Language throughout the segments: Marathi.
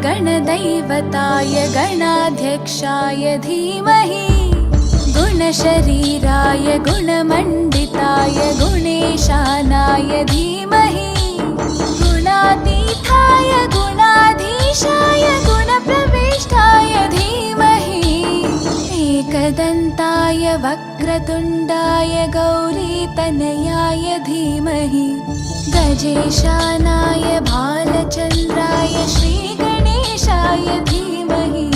गणदैवताय गणाध्यक्षाय धीमहि गुणशरीराय गुणमण्डिताय गुणेशानाय धीमहि गुणातीताय गुणाधीशाय गुणप्रविष्टाय धीमहि एकदन्ताय वक्रतुण्डाय गौरीतनयाय धीमहि गजेशानाय भालचन्द्राय श्रीगणेशाय धीमहि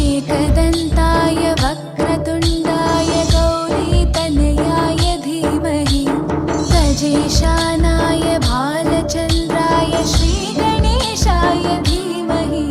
एकदन्ताय वक्रतुण्डाय गौरीतनयाय धीमहि गजेशानाय भालचन्द्राय श्रीगणेशाय धीमहि।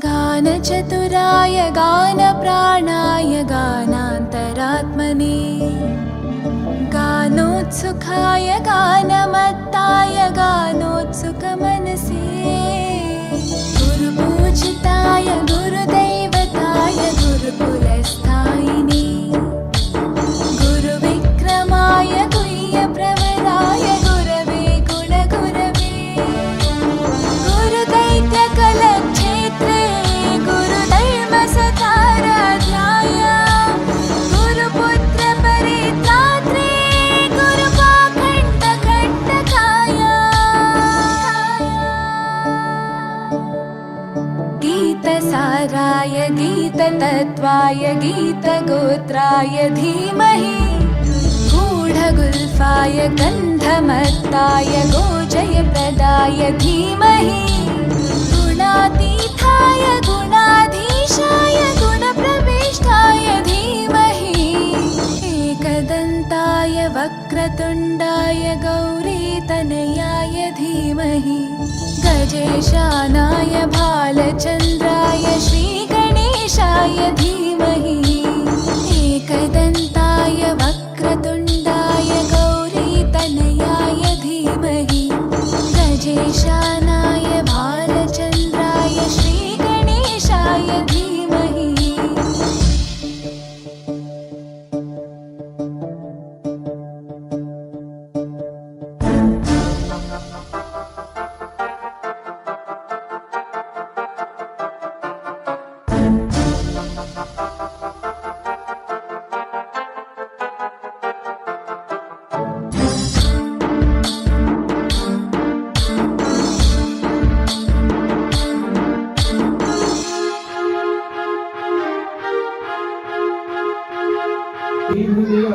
गानचतुराय गानप्राणाय गानान्तरात्मने गानोत्सुकाय गानमत्ताय गानोत्सुकमनसे गुरुपूजिताय गुरुदैवताय गुरुकुलस्थायिने गुरुविक्रमाय गुह्यप्रवराय गुरवे गुणगुरवे गुरुदैत्यकलक्षेत्रे गुरुधर्मसताराध्याय गुरुपुत्रपरित्रात्रे गुरुपाखण्डखण्डकाय गीतसाराय गीततत्त्वाय गीतगोत्राय धीमहि गूढगुल्फाय गन्धमत्ताय गोजयप्रदाय धीमहि गुणातीताय गुणाधीशाय गुणप्रविष्टाय धीमहि एकदन्ताय वक्रतुण्डाय गौरीतनयाय धीमहि गजेशानाय भालचन्द्राय श्रीगणेशाय धीमहि एकदन्ताय वक्रतुण्डाय गौरीतनयाय धीमहि गजेशानाय भालचन्द्राय श्रीगणेशाय धीमहि।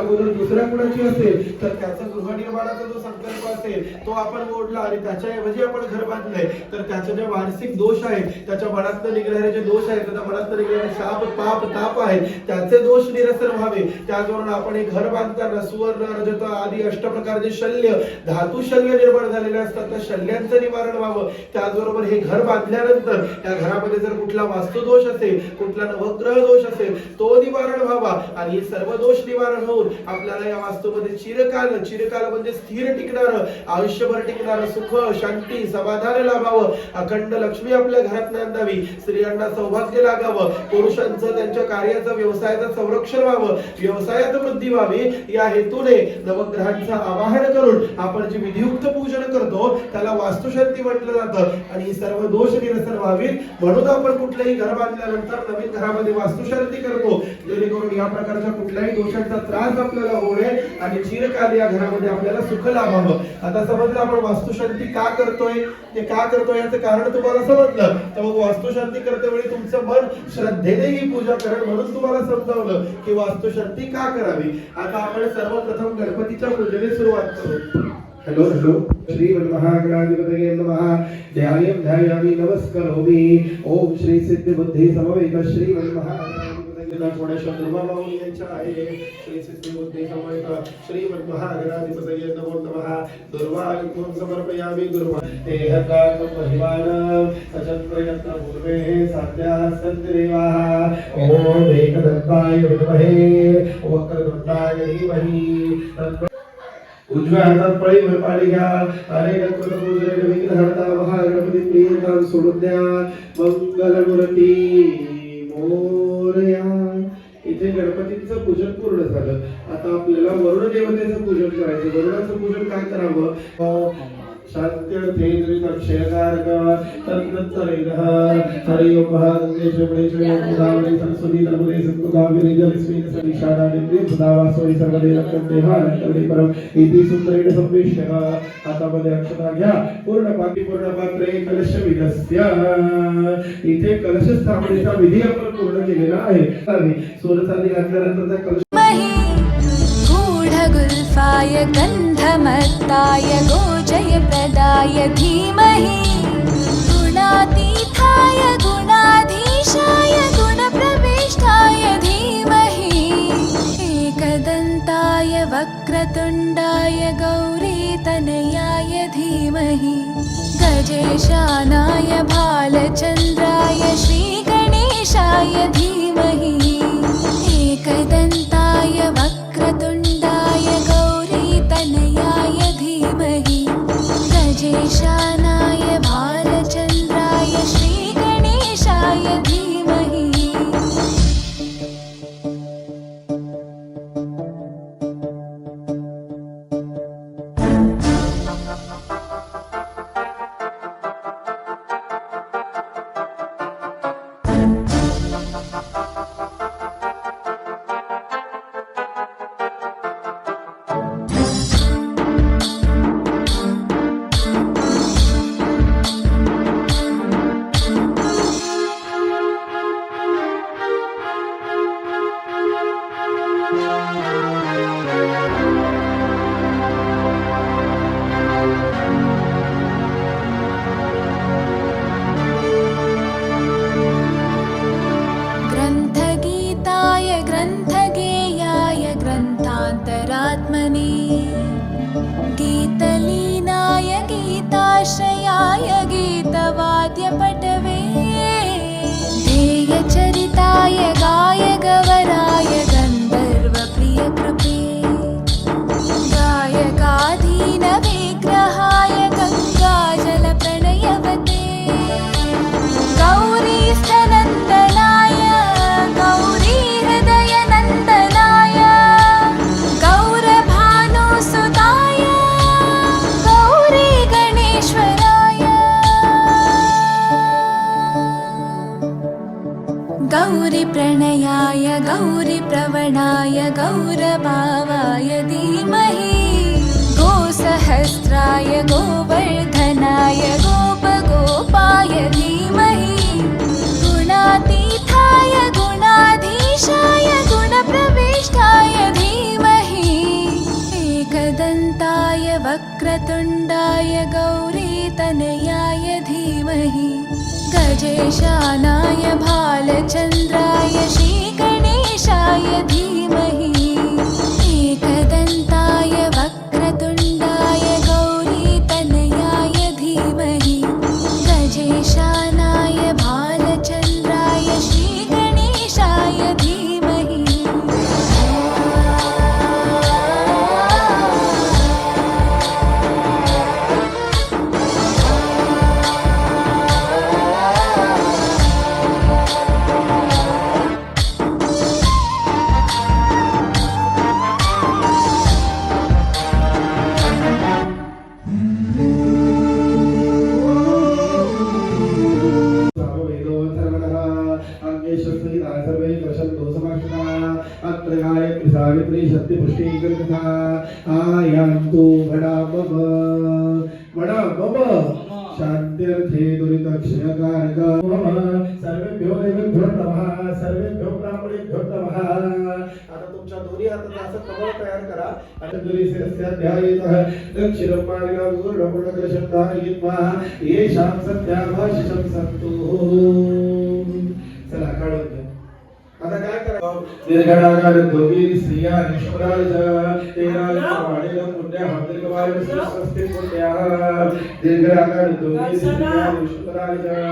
अगोदर दुसऱ्या कुणाची असेल तर त्याचा गृहनिर्माणाचा जो संकल्प असेल तो आपण मोडला आणि त्याच्याऐवजी आपण घर बांधलंय तर त्याचे जे मानसिक दोष आहेत, त्याच्या मनातनं निघणारे जे दोष आहेत, त्याच्या मनातनं निघणारे शाप पाप ताप आहेत, त्याचे दोष निरसन व्हावे त्याचबरोबर आपण एक घर बांधताना सुवर्ण रजत आदी अष्टप्रकारचे शल्य धातू शल्य निर्माण झालेले असतात त्या शल्यांचं निवारण व्हावं। त्याचबरोबर हे घर बांधल्यानंतर त्या घरामध्ये जर कुठला वास्तुदोष असेल, कुठला नवग्रह दोष असेल तो निवारण व्हावा आणि सर्व दोष निवारण होऊन आपल्याला या वास्तूमध्ये चिरकाल म्हणजे स्थिर टिकणारं आयुष्यभर टिकणारं सुख शांती समाधान लाभावं, अखंड लक्ष्मी आपल्या घरात नांदावी, स्त्रियांना सौभाग्य लागावं, पुरुषांचं त्यांच्या कार्याचं व्यवसायाचं संरक्षण व्हावं, व्यवसायात वृद्धी व्हावी या हेतूने नवग्रहांचं आवाहन करून आपण जे विधियुक्त पूजन करतो त्याला वास्तुशांती म्हटलं जातं आणि सर्व दोष निरसन व्हावीत म्हणून आपण कुठलंही घर बांधल्यानंतर नवीन घरामध्ये वास्तुशांती करतो जेणेकरून या प्रकारच्या कुठल्याही दोषांचा त्रास आपल्याला होऊ नये आणि चिरकाल या घरामध्ये आपल्याला सुख लाभावं। आता समजलं आपण वास्तुशांती का करतोय, ते का करतोय याचं कारण तुम्हाला समजलं तर मग वास्तुशांती करतेवेळी तुमचं मन श्रद्धेने ही पूजा करा म्हणून तुम्हाला समजावलं की वास्तुशांती का करावी। आता आपण सर्वप्रथम गणपतीच्या पूजेने सुरुवात करू। हेलो श्री महागणाधिपतये नमः। ध्यायामि नमस्करोमि। ओम श्री सिद्ध बुद्धि समवेत श्री महागणाधिपतये त्यांना थोड्याशा दुर्वा वाहून घ्यायच्या आहे. श्री सिद्धी बुद्धी समवेत श्रीमद महागणाधिपतये नमो नमः. दुर्वा समर्पयामि गुरुवा देहकाम महिमान सचत्रयत्र पूर्वे साध्याः सन्ति देवाः. ओम एकदन्ताय विद्महे वक्रतुण्डाय धीमहि. उजव्या हातात पळी पाणी घ्या. अरे गणपती विघ्नहर्ता महागणपती प्रियता सोडून द्या. मंगलमूर्ती मोरया. इथे गणपतीचं पूजन पूर्ण झालं. आता आपल्याला वरुण देवतेचं पूजन करायचं. वरुणाचं पूजन काय करावं? शांत्यर्थे त्रिकक्षयकारक तन्नत्तरेनः हरि ओम महागणेशवणेश्वरे गोदावरी सरस्वती नर्मदे सिंधु कावेरी जलस्मिन् सन्निशानादित्ये सदावासोहि सर्वदेवकन्देहानन्तरे परम इति सूत्रेण संवेश्यः. हातामध्ये अक्षता घ्या. पूर्ण पात्रे कलश विधस्य. इथे कलश स्थापनेचा विधी आपण पूर्ण केलेला आहे. सोनचांदी घातल्यानंतर त्या कलश गूढगुल्फाय गन्धमत्ताय गोजयप्रदाय धीमहि गुणातीताय गुणाधीशाय गुणप्रविष्टाय धीमहि एकदन्ताय वक्रतुण्डाय गौरीतनयाय धीमहि गजेशानाय भालचन्द्राय श्रीगणेशाय धीमहि एकदन्ताय वक्रतुण्डाय गौरीतनयाय धीमहि गजेशानाय भालचन्द्राय श्रीगणेशाय धीमहि. ग्रन्थगीताय ग्रन्थगेयाय ग्रन्थान्तरात्मने गीतलीनाय गीताश्रयाय गीतवाद्यपटवे ध्येयचरिताय गायगवराय गन्धर्वप्रियकृपे गायकाधीनविग्रहाय गङ्गाजलप्रणयवते गौरीस्थनन्दनाय गौरीहृदयनन्दनाय गौरभानुसुताय गौरीगणेश्वराय गौरीप्रणयाय गौरीप्रवणाय गौरभावाय धीमहि गोसहस्राय गोवर्धनाय गोपगोपाय धीमहि गुणातीताय गुणाधीशाय गुणप्रविष्टाय धीमहि एकदन्ताय वक्रतुण्डाय गौरीतनयाय धीमहि गजेशानाय भालचन्द्राय श्रीगणेशाय धीमहि एकदन्ताय वक्रतुण्डाय गौरीतनयाय धीमहि गजेशानाय भालचन्द्राय श्रीगणेशाय धीमहि. सावित्री सत्य पुष्टिकर्ता आयान्तु बडा मम शान्त्यर्थे दुरितक्षयकारक सर्वेभ्यो देवेभ्यो नमः सर्वेभ्यो ब्राह्मणेभ्यो नमः. आता तुमच्या दोन्ही हाताचा असं कमळ तयार करा आणि दुरी शिरस्य ध्यायेतः दक्षिणं मार्गं गुरुडपुडकृशं धारयित्वा येषां सत्याभाषिषं सन्तु. चला काढून घ्या. आता काय करायचं दीर्घाकार दोघी स्त्रिया निष्पराजा तेरा वाढेला पुण्या हंद्रिकवाय स्वस्ति पुण्या दीर्घाकार दोघी स्त्रिया निष्पराजा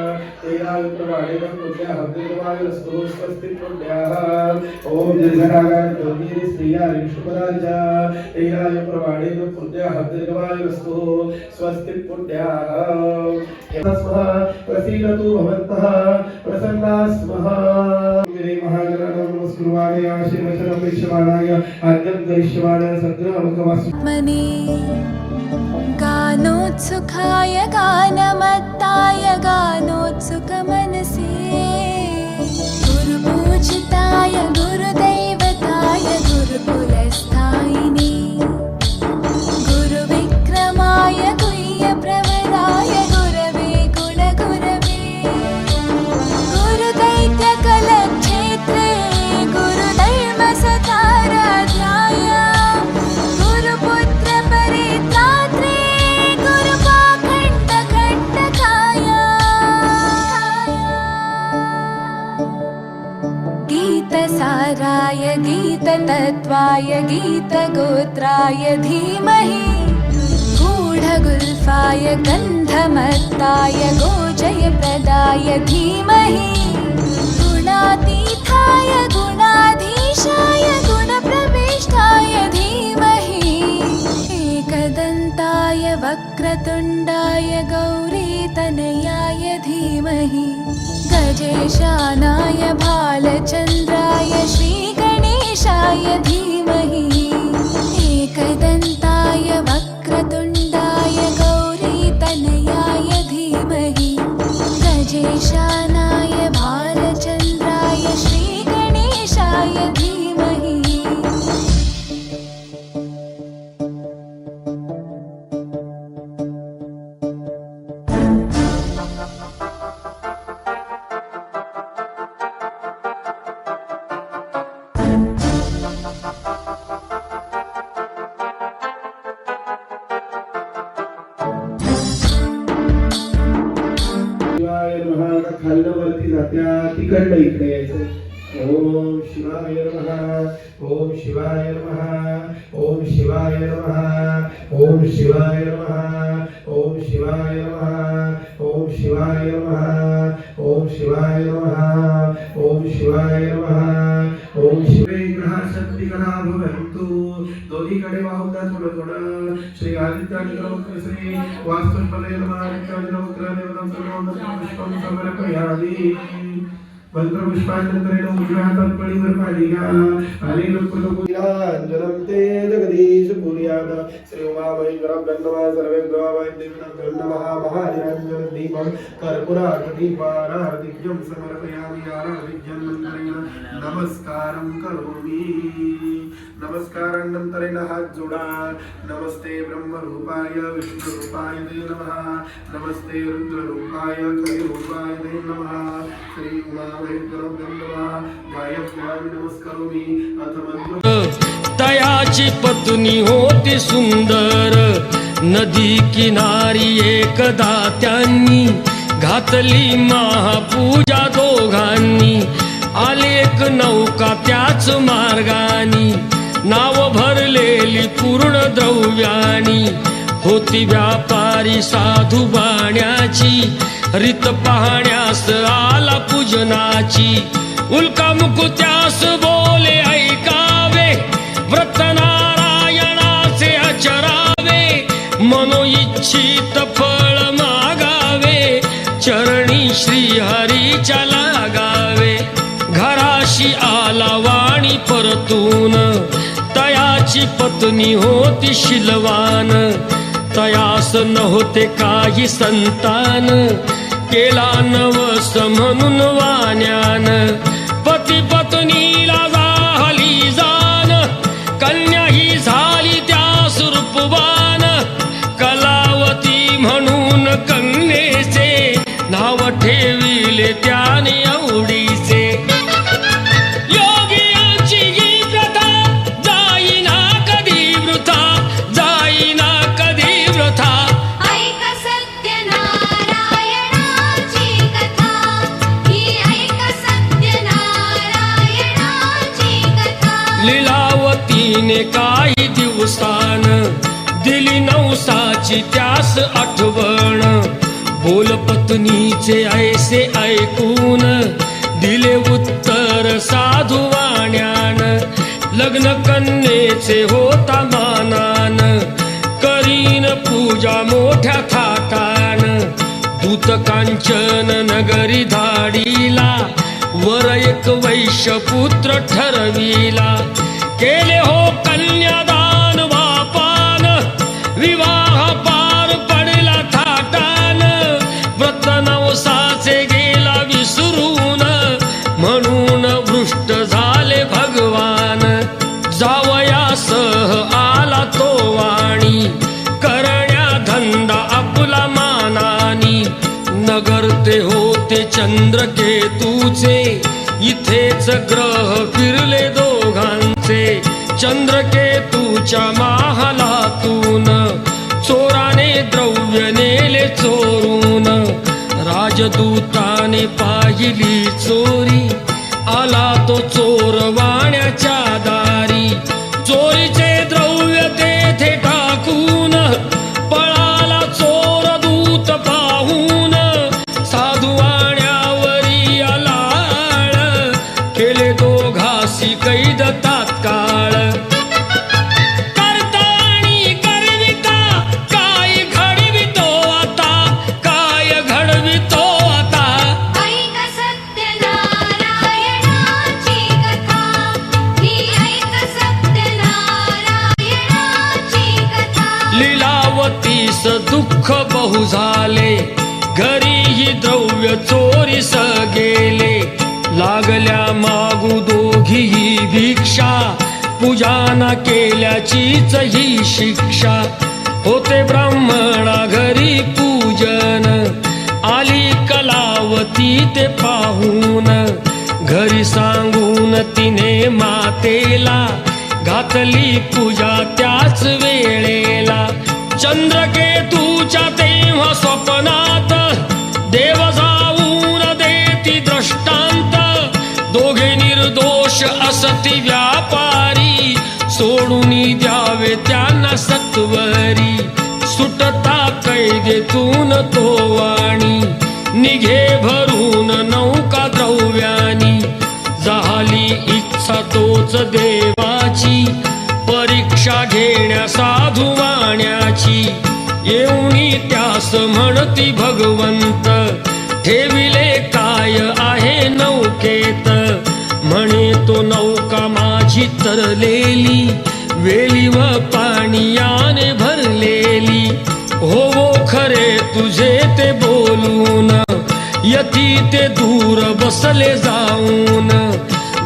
तेरा वाढेला पुण्या हंद्रिकवाय स्वस्ति पुण्या ओम दीर्घाकार दोघी स्त्रिया निष्पराजा तेरा वाढेला पुण्या हंद्रिकवाय स्वस्ति पुण्या तस्मात् प्रसीदतु भवन्तः प्रसन्ना स्मः महागणाय आशीर्वचनपेक्षमाणाय आद्यं गैष्यमाणाय सद्ग्रहमुखवासु मने गानोत्सुकाय गानमत्ताय गानोत्सुकमनसे गुरुपूजिताय गुरुदैवताय गुरुकुलस्थायिने गुरुविक्रमाय गुह्यप्रवराय गुरवे गुणगुरवे गुरुदैत्यकलक्षेत्रे गुरुधर्मसताराध्याय गुरुपुत्रपरित्रात्रे गुरुपाखण्डखण्डकाय गीतसाराय गीततत्त्वाय गीतगोत्राय धीमहि गूढगुल्फाय गन्धमत्ताय गोजयप्रदाय धीमहि गुणातीताय गुणाधीशाय गुणप्रविष्टाय धीमहि एकदन्ताय वक्रतुण्डाय गौरीतनयाय धीमहि गजेशानाय भालचन्द्राय श्रीगणेशाय धीमहि एकदन्ताय वक्रतुण्डाय गौरीतनयाय धीमहि गजेशानाय भालचन्द्राय श्रीगणेशाय धीमहि शिवाय नमः खाल्लं वरती जात्या तिकडनं इकडे यायचं ओम शिवाय नमः ओम शिवाय नमः ओम शिवाय नमः ओम शिवाय नमः ओम शिवाय नमः ओम शिवाय नमः ओम शिवाय नमः ओम शिवाय नमः ओम शिवे ग्रह शक्ती करा भवन्तु दोन्हीकडे वाहुता थोडं थोडं श्री आदित्याग्रह श्री वास्तुपदे नमः आदित्याग्रह देवतां पुष्पं समर्पयामि मंत्र पुष्पांतरेण उजव्या हातात पळीवर पालिका आणि लोकलोकुलांजनं ते जगदीश पुर्याद श्री उमामहेश्वर ब्रह्मवा सर्वे ग्रहावाय देवताभ्यो नमः महानिरंजन दीपं कर्पूरार्तिदीपारार्तिज्यं समर्पयामि आराधिज्यं मंत्रेण नमस्कारं करोमि नमस्कारानंतरेण हात जोडा नमस्ते ब्रह्मरूपाय विष्णुरूपाय ते नमः नमस्ते रुद्ररूपाय खगरूपाय ते नमः श्री उमामहेश्वर ब्रह्मवा गायत्र्यामि नमस्करोमि अथ मंत्र तयाची पत्नी होती सुंदर नदी किनारी एकदा त्यांनी घातली महापूजा दोघांनी आले एक नौका त्याच मार्गानी नाव भरलेली पूर्ण द्रव्यानी होती व्यापारी साधू बाण्याची रीत पाहण्यास आला पूजनाची उल्का मुकुत्यास बोले ऐकावे व्रत नारायणाचे आचरावे मनोइच्छित फळ मागावे चरणी श्री हरीच्या लागावे घराशी आला वाणी परतून तयाची पत्नी होती शिलवान तयास नव्हते काही संतान केला नवस म्हणून वाण्यान पती पत्नीला झाली जाण कन्या ही झाली त्या रूपवान कलावती म्हणून कन्येचे नाव ठेविले त्याने आवडीचे योगियांची ही प्रथा जाईना कधी वृथा जाईना कधी वृथा ऐक सत्यनारायणाची कथा ही ऐक सत्यनारायणाची काही दिवसान दिली नवसाची त्यास आठवण बोल पत्नीचे ऐसे ऐकून दिले उत्तर साधू वाण्यान लग्न कन्येचे होता मानान करीन पूजा मोठ्या थाटान दूत कांचन नगरी धाडीला वर एक वैश्य पुत्र ठरविला केले हो कन्यादान बापान विवाह पार पडला थाटान व्रत नवसाचे गेला विसरून म्हणून भ्रष्ट झाले भगवान जावयासह आला तो वाणी करण्या धंदा आपला मानानी नगर ते होते चंद्रकेतूचे इथेच ग्रह फिरले दोघांचे चंद्रकेतूच्या महालातून चोराने द्रव्य नेले चोरून राजदूताने पाहिली चोरी आला तो चोर वाण्याच्या दारी चोरीचे द्रव्य तेथे टाकून पळाला चोर दूत पाहून साधू वाण्यावरी आलाळ केले दोघासी कैद तात्काळ करता आणि करविता काय घडवितो आता काय घडवितो आता ऐक सत्यनारायणाची कथा ही ऐक सत्यनारायणाची कथा लीलावतीस दुःख बहु झाले घरीही द्रव्य चोरीस गेले लागल्या मागू दोघीही भिक्षा पूजा न केल्याचीच ही शिक्षा होते ब्राह्मणा घरी पूजन आली कलावती ते पाहून घरी सांगून तिने मातेला घातली पूजा त्याच वेळेला चंद्रकेतूच्या तेव्हा स्वप्नात देव जाऊन देती दृष्टांत दोघे निर्दोष असती व्यापारी सोडून द्यावे त्यांना सत्वरी सुटता कैदेतून तो वाणी निघे भरून नौका द्रव्यानी झाली इच्छा तोच देवाची परीक्षा घेण्या साधू वाण्याची येऊनी त्यास म्हणती भगवंत ठेविले काय आहे नौकेत म्हणे तो नौका माझी तरलेली वेली व पाणीयाने भरलेली हो खरे तुझे ते बोलून यती ते दूर बसले जाऊन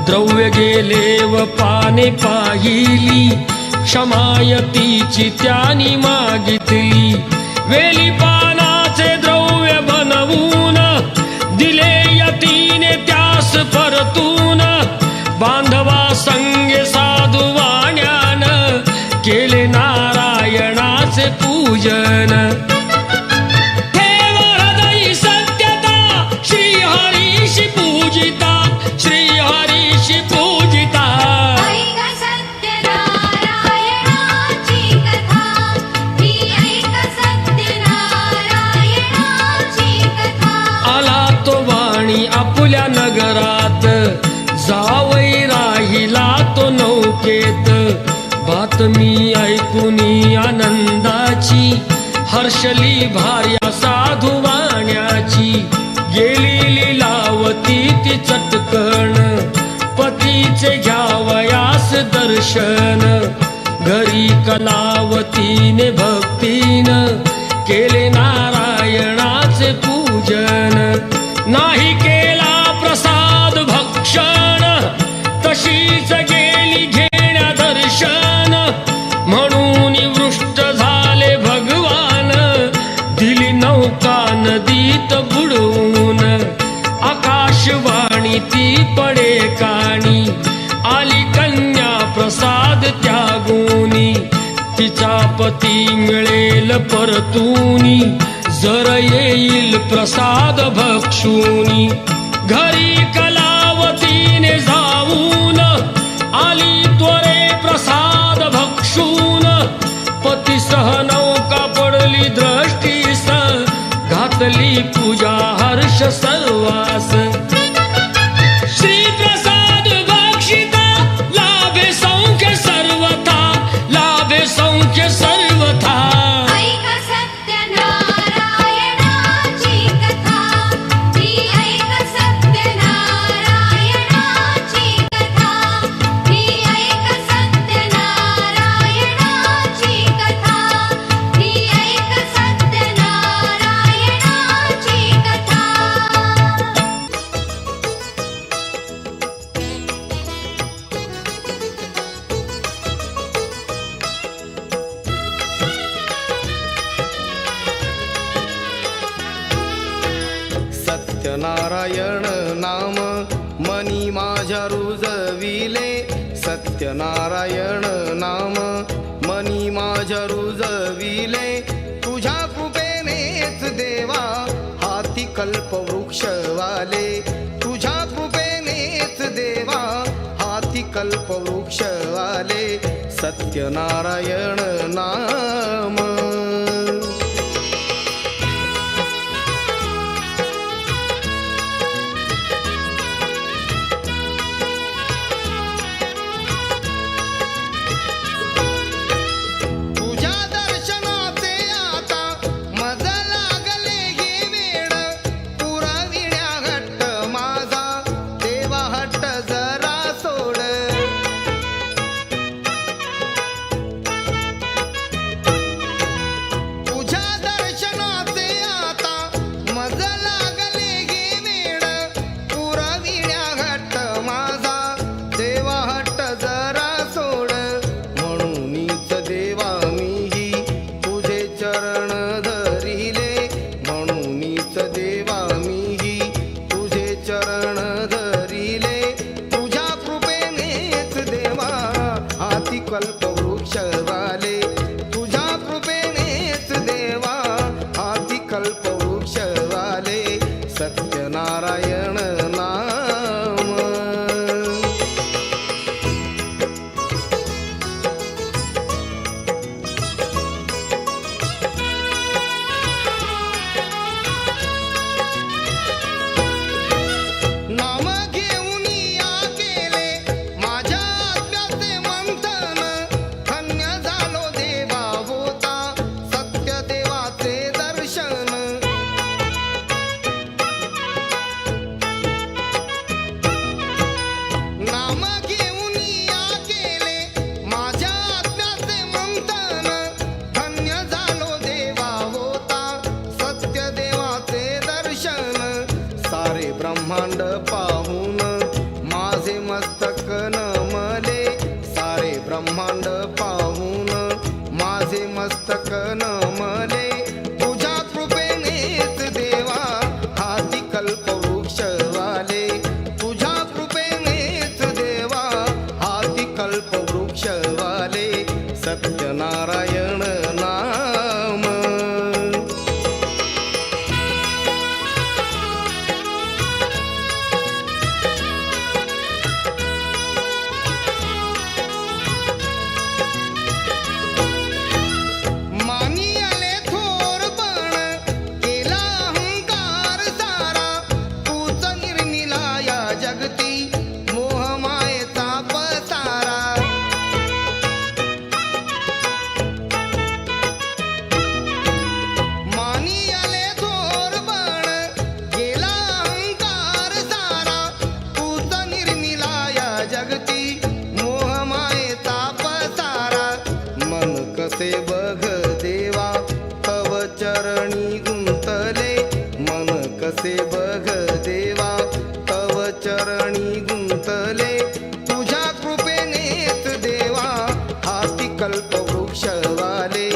द्रव्य गेले व पाने पाहिली क्षमायतीची त्यानी मागितली वेली पानाचे द्रव्य बनवून दिले यतीने त्यास परतून बांधवा संगे साधू वाण्यान केले नारायणाचे पूजन ठेव हृदयी सत्यता श्रीहरीशी पूजिता श्रीहरीशी पूजिता ऐक सत्यनारायणाची कथा ही ऐक सत्यनारायणाची कथा आला तो वाणी आपल्या नगरात जावई राहिला तो नौकेत बातमी ऐकुनी आनंदाची हर्षली भार्या साधू वाण्याची गेली लीलावती ती चटकन पतीचे घ्यावयास दर्शन घरी कलावतीने भक्तीन केले नारायणाचे पूजन नाही केला प्रसाद भक्षण तशीच गेली घेण्या दर्शन म्हणून वृष्ट झाले भगवान दिली नौका नदीत बुडवून आकाशवाणी ती पडे काणी आली कन्या प्रसाद त्यागुनी तिचा पती मिळेल परतूनी जर येईल प्रसाद भक्षुनी घरी कलावतीने जाऊन आली त्वरे प्रसाद भक्षुनी करी दृष्टीस घातली पूजा हर्ष सर्वास श्री प्रसाद बक्षिता लाभे सौख्य सर्वथा लाभे सौख्य सर्वथा ऐक सत्यनारायणाची कथा ही ऐक सत्यनारायणाची कथा ही ऐक सत्यनारायणाची कथा ही ऐक सत्यनारायणाची कथा सत्यनारायण नाम मनी माझ्या रुजविले सत्यनारायण नाम मनी माझ्या रुजविले तुझ्या कृपेनेच देवा हाती कल्पवृक्ष वाले तुझ्या कृपेनेच देवा हाती कल्पवृक्ष वाले सत्यनारायण नाम तुझ्या दर्शनाचे आता मज लागले गे वेळ पुरविण्या हट्ट माझा देवा हट्ट जरा सोड तुझ्या दर्शनाचे आता मज लागले गे वेळ पुरविण्या हट्ट माझा देवा हट्ट जरा सोड म्हणूनच देवा मीही तुझे चरण धरिले म्हणूनच देवा मीही तुझे चरण धरिले तुझ्या कृपेनेच देवा हाती कल्पवृक्ष वाले तुझ्या कृपेनेच देवा हाती कल्पवृक्ष वाले सत्यनारायण नाम नाम घेऊन या केले माझ्या आत्म्याचे मंथन धन्य झालो देवा होता सत्य देवाचे दर्शन नाम घेऊन या केले माझ्या आत्म्याचे मंथन धन्य झालो देवा होता सत्य देवाचे दर्शन सारे ब्रह्मांड पाहून माझे मस्तक नमले सारे ब्रह्मांड पाहून माझे मस्तक नमले तुझ्या कृपेनेच देवा हाती कल्पवृक्ष वाले तुझ्या कृपेनेच देवा हाती कल्पवृक्ष वाले सत्यनारायण नाम मानी आले थोरपण केला अहंकार सारा तूच निर्मिला या जगती मोहमायेचा पसारा मानी आले थोरपण केला अहंकार सारा तूच निर्मिला या जगती मोहमायेचा पसारा मन कसे बघ देवा तव चरणी गुंतले मन कसे बघ देवा तव चरणी गुंतले तुझ्या कृपेनेच देवा हाती कल्पवृक्ष वाले